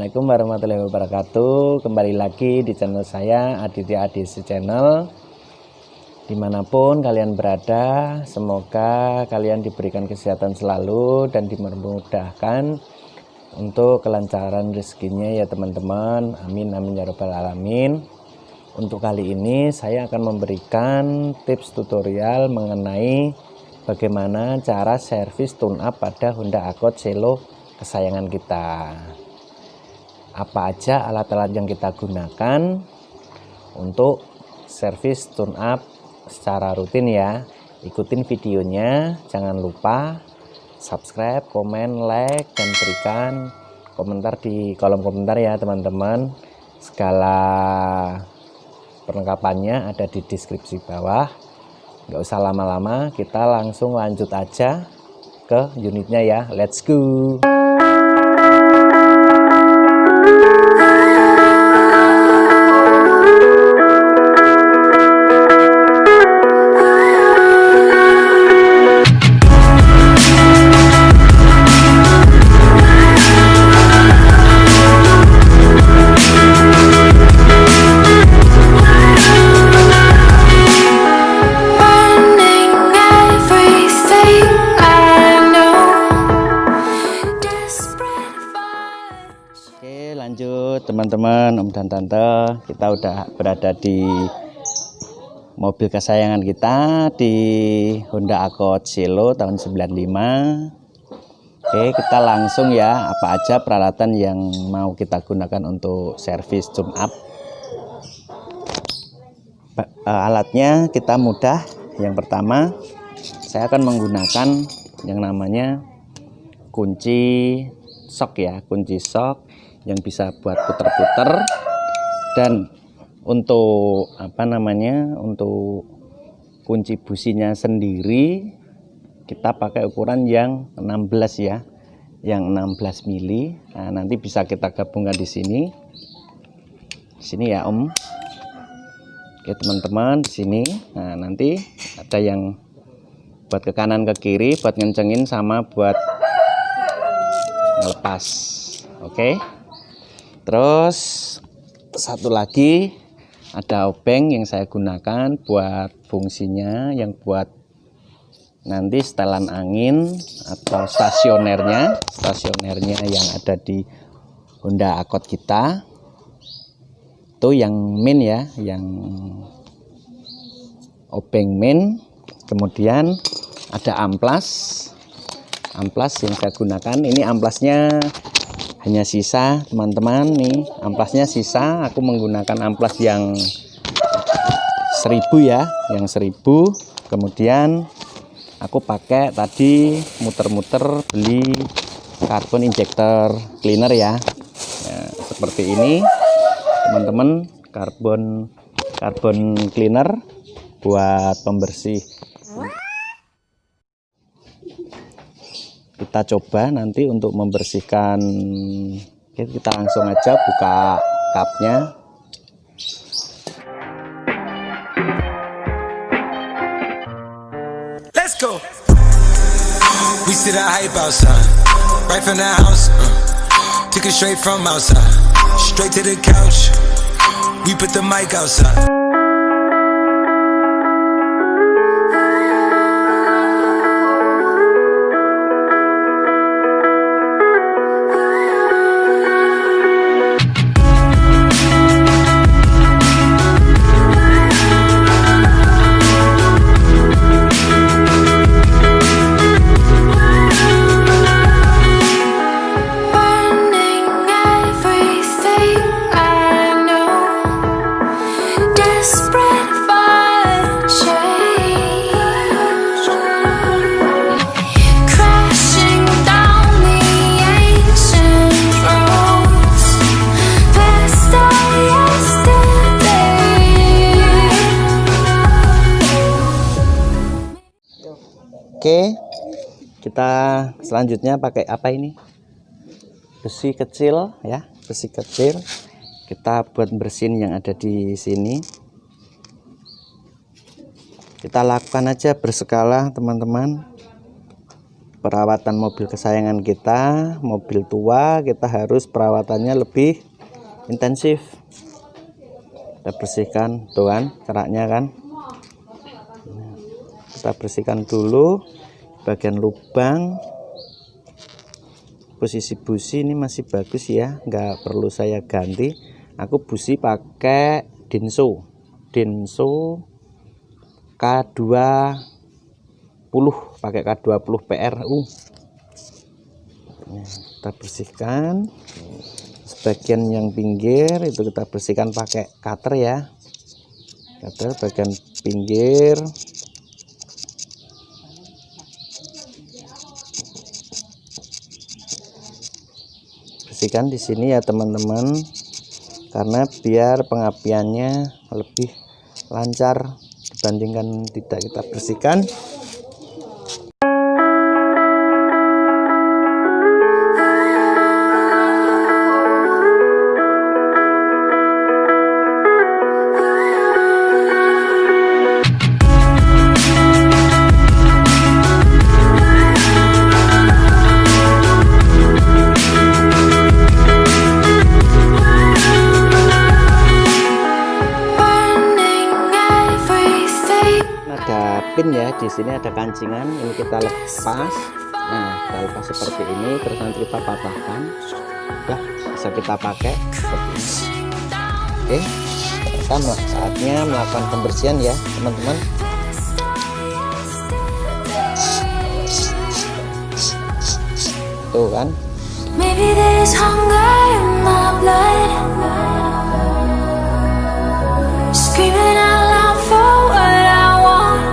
Assalamualaikum warahmatullahi wabarakatuh. Kembali lagi di channel saya, Aditya ADC Channel. Dimanapun kalian berada, semoga kalian diberikan kesehatan selalu dan dimudahkan untuk kelancaran rezekinya ya teman-teman. Amin amin ya rabbal alamin. Untuk kali ini saya akan memberikan tips tutorial mengenai bagaimana cara servis tune up pada Honda Accord Cielo kesayangan kita. Apa aja alat-alat yang kita gunakan untuk servis tune up secara rutin ya. Ikutin videonya, jangan lupa subscribe, komen, like, dan berikan komentar di kolom komentar ya teman-teman. Segala perlengkapannya ada di deskripsi bawah. Nggak usah lama-lama, kita langsung lanjut aja ke unitnya ya. Let's go. Lanjut teman-teman, om dan tante, kita udah berada di mobil kesayangan kita di Honda Accord Cielo tahun 95. Oke, kita langsung ya, apa aja peralatan yang mau kita gunakan untuk servis tune up. Alatnya kita mudah. Yang pertama saya akan menggunakan yang namanya kunci sok ya, kunci sok yang bisa buat puter-puter. Dan untuk untuk kunci businya sendiri kita pakai ukuran yang 16 ya, yang 16 mili. Nah, nanti bisa kita gabungkan di sini ya om. Oke teman-teman, di sini. Nah, nanti ada yang buat ke kanan ke kiri, buat ngencengin sama buat ngelepas. Oke. Terus satu lagi ada obeng yang saya gunakan buat fungsinya, yang buat nanti setelan angin atau stasionernya yang ada di Honda Accord kita. Itu yang main ya, yang obeng main. Kemudian ada amplas yang saya gunakan. Ini amplasnya hanya sisa teman-teman, nih amplasnya sisa. Aku menggunakan amplas yang 1000 ya, yang 1000. Kemudian aku pakai tadi muter-muter beli carbon injector cleaner ya. Nah, seperti ini teman-teman, carbon cleaner buat pembersih. Kita coba nanti untuk membersihkan. Oke, kita langsung aja buka cupnya. Let's go. We see the hype outside, right from the house. Took it straight from outside, straight to the couch. We put the mic outside. Oke, kita selanjutnya pakai apa ini? Besi kecil ya, besi kecil. Kita buat bersihin yang ada di sini. Kita lakukan aja berskala teman-teman. perawatan mobil kesayangan kita, mobil tua, kita harus perawatannya lebih intensif. Kita bersihkan, tuh kan keraknya kan. Kita bersihkan dulu bagian lubang. Posisi busi ini masih bagus ya, nggak perlu saya ganti. Aku busi pakai Denso K20, pakai K20 PRU. Kita bersihkan sebagian yang pinggir itu, kita bersihkan pakai cutter ya, cutter bagian pinggir. Bersihkan di sini ya teman-teman, karena biar pengapiannya lebih lancar dibandingkan tidak kita bersihkan. Pin ya, di sini ada kancingan, ini kita lepas. Nah, kita lepas seperti ini, terus nanti kita patahkan. Udah bisa kita pakai seperti ini. Oke, pertama saatnya melakukan pembersihan ya teman-teman. Tuh kan, maybe there's hunger in my blood, screaming out loud for what I want.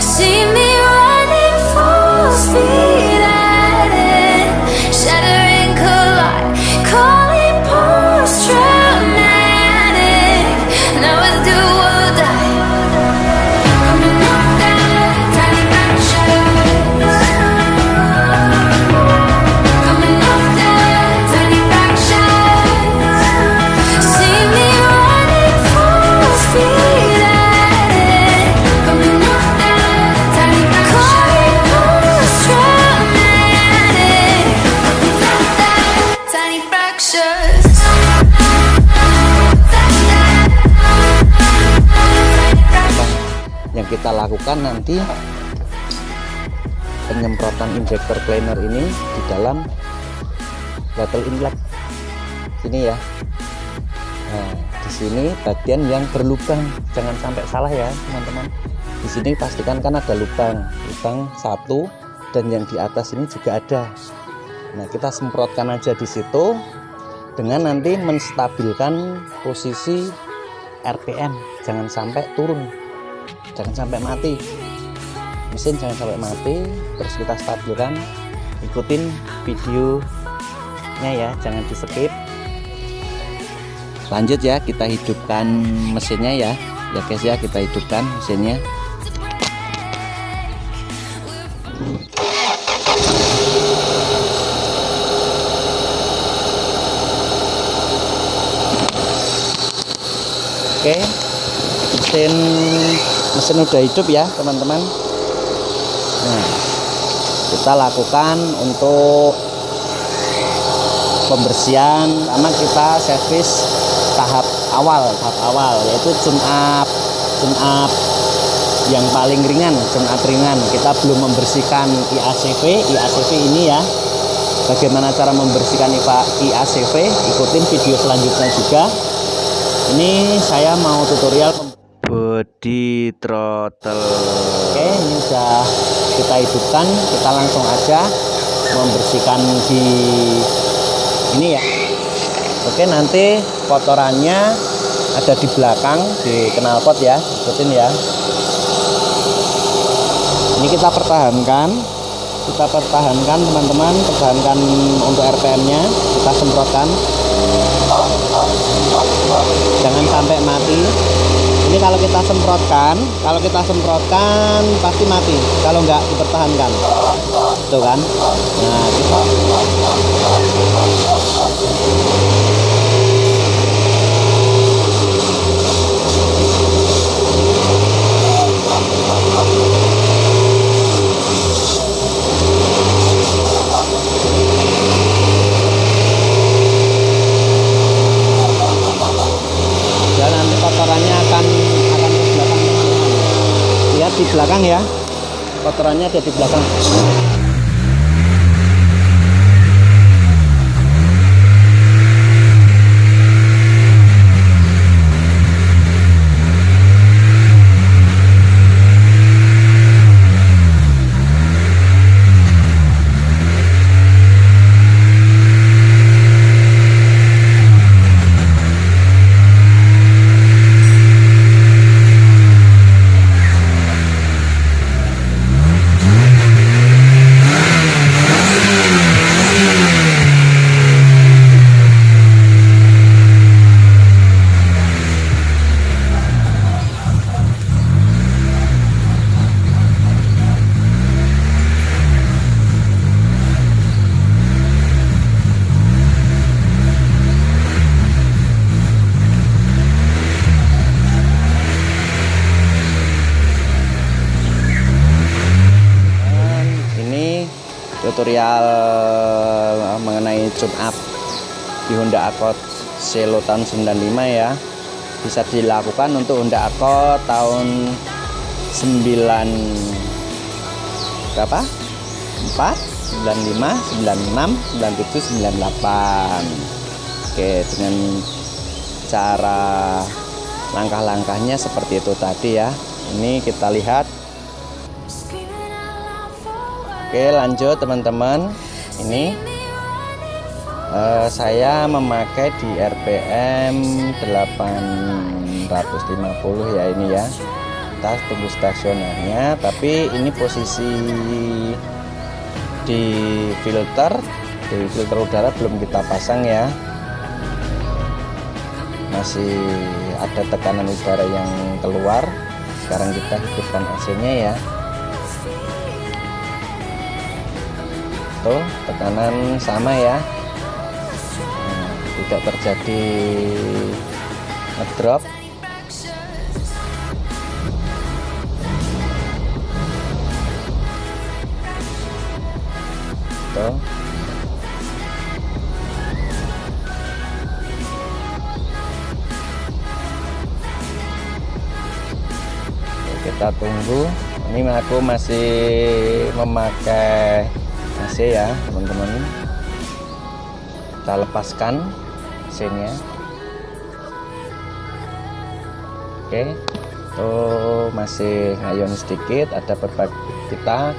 See me running full speed at it, shattering collide, calling post-traumatic. Now it's do or die. Coming off that tiny back shadows, coming off that tiny back shadows. See me running full speed at it, coming off that tiny back shadows, post-traumatic. Tiny fractures. Yang kita lakukan nanti penyemprotan injektor cleaner ini di dalam bottle inlet sini ya. Nah, di sini bagian yang berlubang, jangan sampai salah ya teman-teman. Di sini pastikan kan ada lubang satu, dan yang di atas ini juga ada. Nah, kita semprotkan aja di situ dengan nanti menstabilkan posisi RPM, jangan sampai turun, jangan sampai mati, mesin jangan sampai mati. Terus kita stabilkan, ikutin videonya ya, jangan di skip. Lanjut ya, kita hidupkan mesinnya ya guys ya, kita hidupkan mesinnya. Oke, mesin udah hidup ya teman-teman. Nah, kita lakukan untuk pembersihan. Pertama kita servis tahap awal yaitu tune up yang paling ringan, tune up ringan. Kita belum membersihkan IACV ini ya. Bagaimana cara membersihkan IACV, ikutin video selanjutnya juga. Ini saya mau tutorial body throttle. Oke, ini sudah kita hidupkan, kita langsung aja membersihkan di ini ya. Oke, nanti kotorannya ada di belakang di knalpot ya, ikutin ya. Ini kita pertahankan teman-teman, pertahankan untuk RPM-nya, kita semprotkan. Jangan sampai mati. Ini kalau kita semprotkan pasti mati kalau nggak dipertahankan. Tuh kan. Nah, kita kotorannya ada di belakang. Tutorial mengenai tune up di Honda Accord Selo tahun 95 ya, bisa dilakukan untuk Honda Accord tahun 9 berapa? 4, 95, 96, 97, 98. Oke, dengan cara langkah-langkahnya seperti itu tadi ya. Ini kita lihat. Oke, lanjut teman-teman. Ini saya memakai di RPM 850 ya ini ya. Kita tunggu stasionernya, tapi ini posisi di filter udara belum kita pasang ya. Masih ada tekanan udara yang keluar. Sekarang kita hidupkan AC-nya ya. Tuh, tekanan sama ya, tidak terjadi ngedrop. Tuh. Kita tunggu. Ini aku masih memakai AC ya teman-teman. Kita lepaskan AC-nya. Oke, tuh masih ngayun sedikit. Ada kita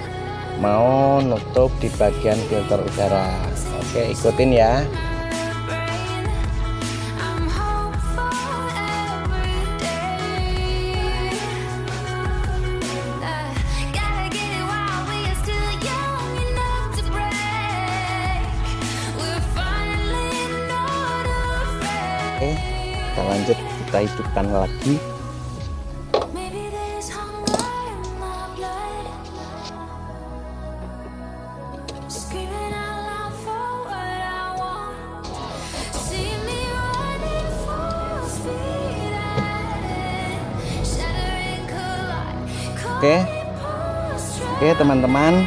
mau nutup di bagian filter udara. Oke, ikutin ya. Oke, kita lanjut, kita hidupkan lagi. Oke teman-teman,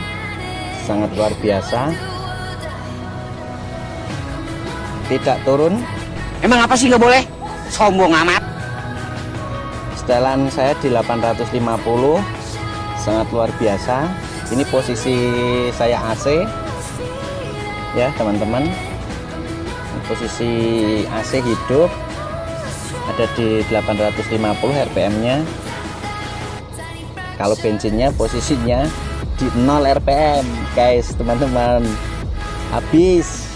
sangat luar biasa. Tidak turun. Emang apa sih nggak boleh? Sombong amat. Setelan saya di 850, sangat luar biasa. Ini posisi saya AC ya teman-teman. Posisi AC hidup ada di 850 RPM-nya. Kalau bensinnya posisinya di 0 RPM guys teman-teman. Habis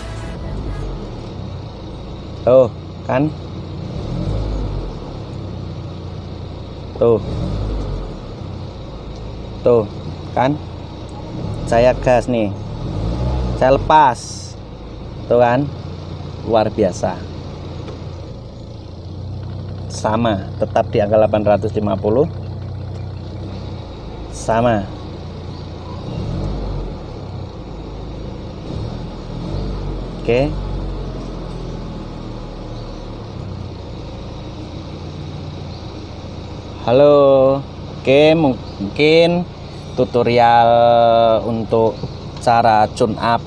tuh kan, tuh kan, saya gas nih, saya lepas, tuh kan, luar biasa. Sama, tetap di angka 850, sama. Oke. Halo. Oke, mungkin tutorial untuk cara tune up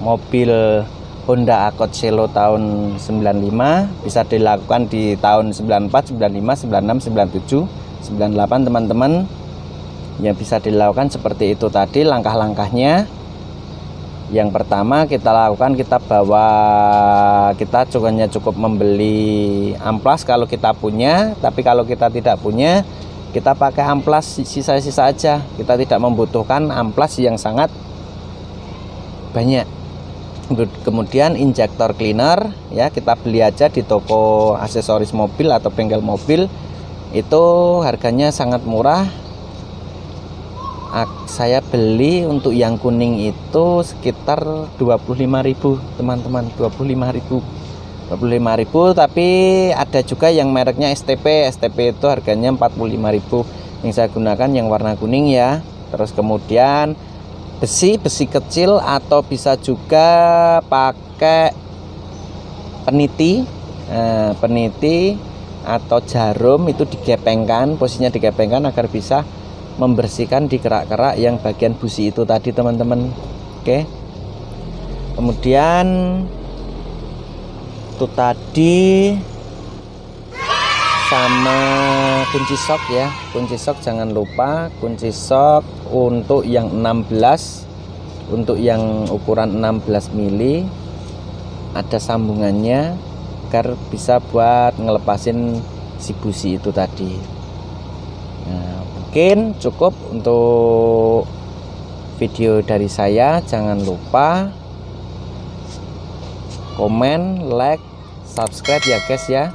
mobil Honda Accord Selo tahun 95 bisa dilakukan di tahun 94, 95, 96, 97, 98 teman-teman. Yang bisa dilakukan seperti itu tadi langkah-langkahnya. Yang pertama kita lakukan, kita cukup membeli amplas kalau kita punya. Tapi kalau kita tidak punya, kita pakai amplas sisa-sisa aja. Kita tidak membutuhkan amplas yang sangat banyak. Kemudian injektor cleaner ya, kita beli aja di toko aksesoris mobil atau bengkel mobil. Itu harganya sangat murah. Saya beli untuk yang kuning itu sekitar 25.000 teman-teman, 25.000, tapi ada juga yang mereknya STP itu harganya 45.000. Yang saya gunakan yang warna kuning ya. Terus kemudian besi kecil atau bisa juga pakai peniti atau jarum, itu digepengkan, posisinya digepengkan agar bisa membersihkan di kerak-kerak yang bagian busi itu tadi teman-teman. Oke. Kemudian itu tadi sama kunci sok ya. Kunci sok jangan lupa, kunci sok untuk yang 16, untuk yang ukuran 16 mili ada sambungannya agar bisa buat ngelepasin si busi itu tadi. Nah, mungkin cukup untuk video dari saya. Jangan lupa komen, like, subscribe ya guys ya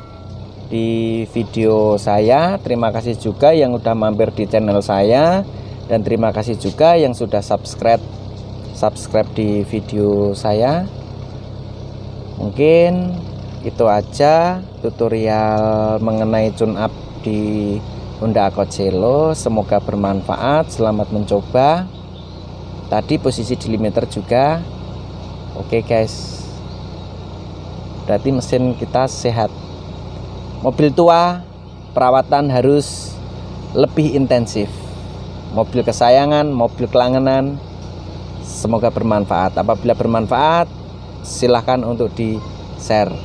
di video saya. Terima kasih juga yang udah mampir di channel saya, dan terima kasih juga yang sudah subscribe di video saya. Mungkin itu aja tutorial mengenai tune up di Honda Accord Cielo. Semoga bermanfaat. Selamat mencoba. Tadi posisi di limiter juga. Oke guys, berarti mesin kita sehat. Mobil tua perawatan harus lebih intensif. Mobil kesayangan, mobil kelangganan. Semoga bermanfaat. Apabila bermanfaat, silahkan untuk di share.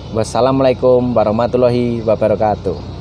Wassalamualaikum warahmatullahi wabarakatuh.